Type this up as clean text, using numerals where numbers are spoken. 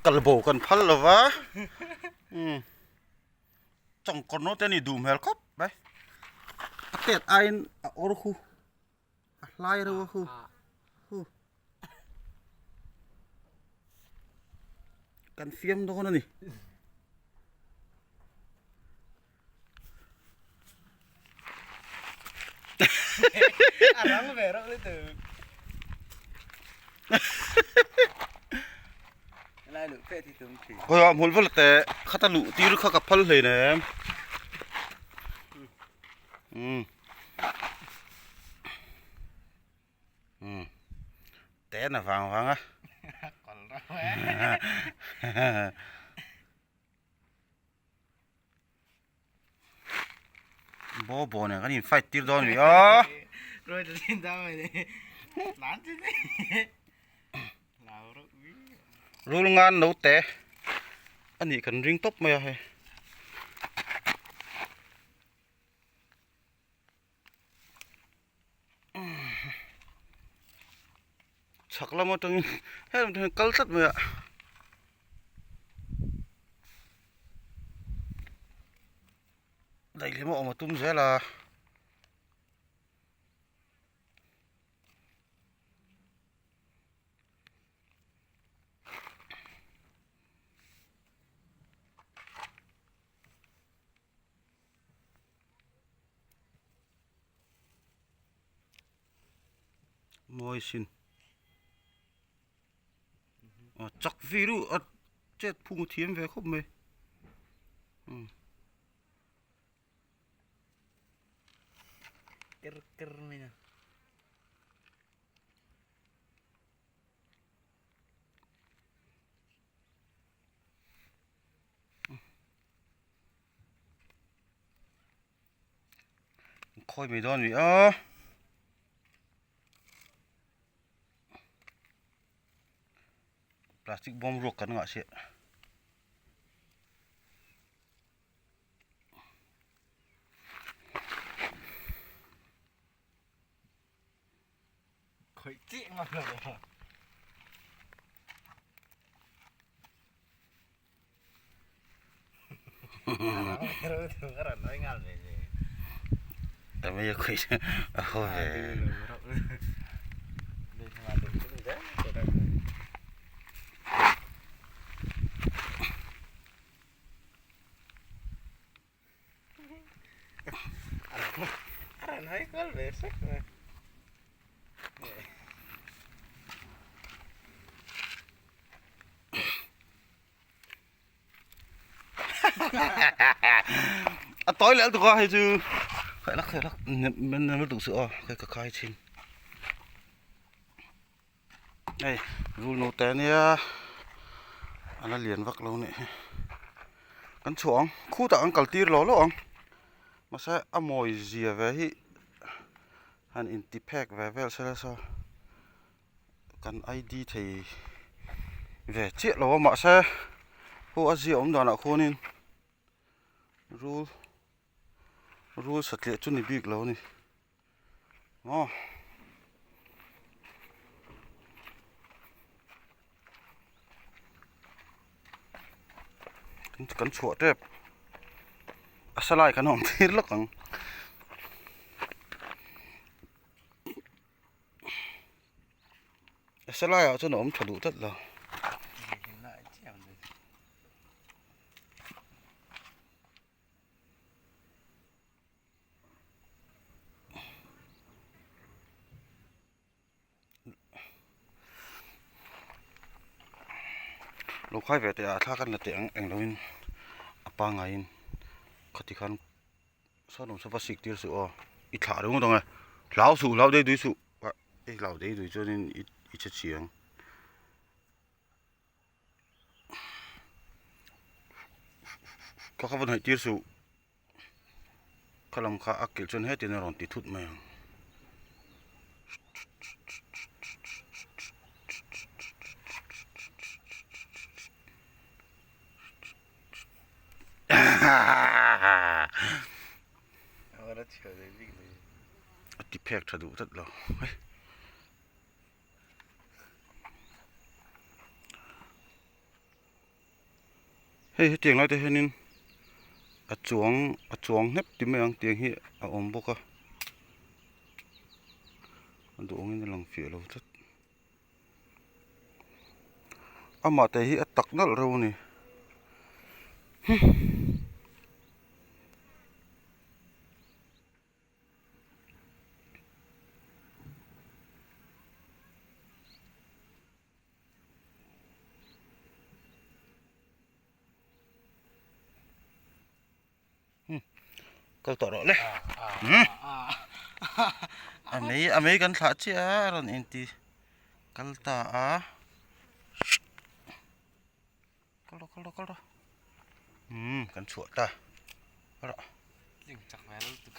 กระโบกันพัลละวะจังคนโน้ตนี่ดูเมลครับไปเต็ดไอ้โอรุคูไล่เรือคูกันเฟียมตรงนั้นนี่Arang merah itu. Lai lu pet itu mungkin. ก็ยอมหุ่นว่าแต่ข้าตาลุตีรึข้ากับพัลเลยนะแต่น่ะฟังอ่ะ Kalau lah. บ่เนี่ยก็นี่ไฟตีดอนอยู่อ๋อ Rồi tôi tin tao mày đi. Bán chứ đi. Lão rồi. รู้งานหนูแต่อันนี้กันริงตบมาให้ชักแล้วมาตรงให้มันถึงกัลสัตว์มาได้เลยมาออกมาตุ้มเสียละมอยสินจักวิรุเจ็ดพุงเทียมเวครบไหมKer nih. ค่อยไม่โดนวิพลาสติกบอมรวกกันงะเสีย Khởi chị mà rồi. Rồi tôi có nói ngal về gì. แต่ไม่อยากคุยโอ้ย Đây mà được cái đấy. Nói có vẻ sắc rồi. อ่ะต่อยแล้วตัวให้จูเคยรักมันไม่ถูกเสือเคยกับใครชินไอ้รูโนแต่เนี่ยอันนั้นเหรียญวักเราเนี่ยกันช่วงคู่ต่างกัลตีหล่อหรอมาใช้อโมยเสียไว้ที่หันอินติแพกไว้เวลใช่ไหมซะกันไอดีที่เวเจี๊ยเราว่ามาใช้ผู้อาเซียนดอนอ่ะคนนี้รู้สัตว์เลี้ยจุนนี่บิ๊กแล้วนี่อ๋อกันชัวเจ็บสลายขนมที่ลักกังสลายเอาขนมฉลุตัดแล้วลูกไข่เวทีอาท่ากันละเตียงเองเราอินปางไงอินขัดที่ขันสนุนสภาพสิกที่สุดอ๋ออีถ่าดูมั้งตรงไงเหลาสู่เหลาได้ด้วยสู่ว่าไอ้เหลาได้ด้วยจนอีเฉียงเขาขับรถให้ที่สู่ขลังข้าอักเกลจนให้ตีนรอนติดทุดไหมติแพกถดูตัดเรา hei tiang lai te henin a chuang nep ti mai ang tiang hi a om boka an du ngin lang fi lo chat ama te hi a tak nal ro ni kal to ro le amei kan thla chi a ron in ti kal ta a kal ro kan chuat ta ro Ding chak mai lo tu